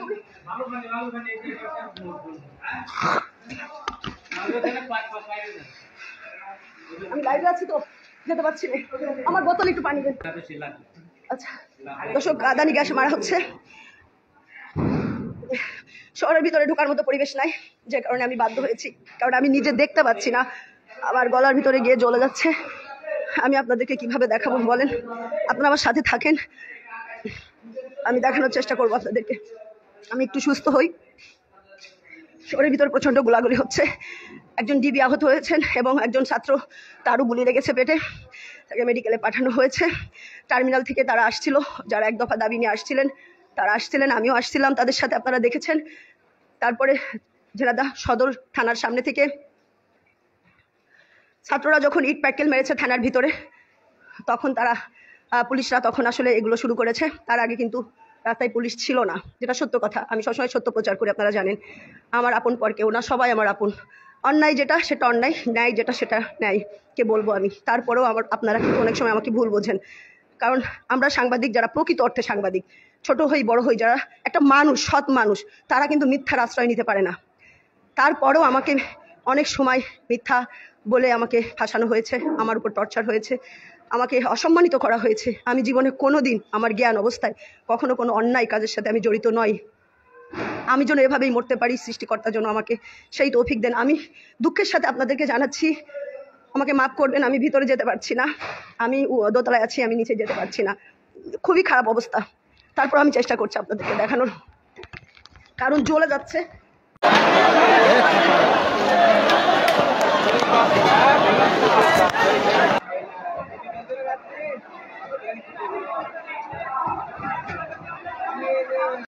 তুমি? আমি লাইভে আছি তো যেতে পারছি না। আমার বোতল একটু পানি দেন। আচ্ছা দর্শক, কাঁদানি গ্যাস মারা হচ্ছে। শহরের ভিতরে ঢোকার মতো পরিবেশ নাই, যে কারণে আমি বাধ্য হয়েছি, কারণ আমি নিজে দেখতে পাচ্ছি না, আমার গলার ভিতরে গিয়ে জ্বলে যাচ্ছে। আমি আপনাদেরকে কিভাবে দেখাবো বলেন? আপনারা আমার সাথে থাকেন, আমি দেখানোর চেষ্টা করবো আপনাদেরকে। আমি একটু সুস্থ হই। শহরের ভিতরে প্রচন্ড গোলাগুলি হচ্ছে। একজন ডিবি আহত হয়েছেন এবং একজন ছাত্র, তারও গুলি লেগেছে পেটে, তাকে মেডিকেলে পাঠানো হয়েছে। টার্মিনাল থেকে তারা আসছিল, যারা এক দফা দাবি নিয়ে আসছিলেন তারা আসছিলেন, আমিও আসছিলাম তাদের সাথে, আপনারা দেখেছেন। তারপরে ঝিনাইদহ সদর থানার সামনে থেকে ছাত্ররা যখন ইট প্যাকেল মেরেছে থানার ভিতরে, তখন তারা পুলিশরা তখন আসলে এগুলো শুরু করেছে। তার আগে কিন্তু রাস্তায় পুলিশ ছিল না, যেটা সত্য কথা। আমি সবসময় সত্য প্রচার করি, আপনারা জানেন। আমার আপন পর কেউ না, সবাই আমার আপন। অন্যায় যেটা সেটা অন্যায়, ন্যায় যেটা সেটা ন্যায়, কে বলবো আমি। তারপরেও আপনারা কিন্তু অনেক সময় আমাকে ভুল বোঝেন, কারণ আমরা সাংবাদিক, যারা প্রকৃত অর্থে সাংবাদিক, ছোট হই বড় হই, যারা একটা মানুষ, সৎ মানুষ, তারা কিন্তু মিথ্যার আশ্রয় নিতে পারে না। তারপরেও আমাকে অনেক সময় মিথ্যা বলে আমাকে ফাঁসানো হয়েছে, আমার উপর টর্চার হয়েছে, আমাকে অসম্মানিত করা হয়েছে। আমি জীবনে কোনো দিন আমার জ্ঞান অবস্থায় কখনো কোনো অন্যায় কাজের সাথে আমি জড়িত নই। আমি যেন এভাবেই মরতে পারি, সৃষ্টিকর্তার জন্য আমাকে সেই তৌফিক দেন। আমি দুঃখের সাথে আপনাদেরকে জানাচ্ছি, আমাকে মাফ করবেন, আমি ভিতরে যেতে পারছি না। আমি দোতলায় আছি, আমি নিচে যেতে পারছি না, খুবই খারাপ অবস্থা। তারপর আমি চেষ্টা করছি আপনাদেরকে দেখানোর, কারণ জ্বলে যাচ্ছে।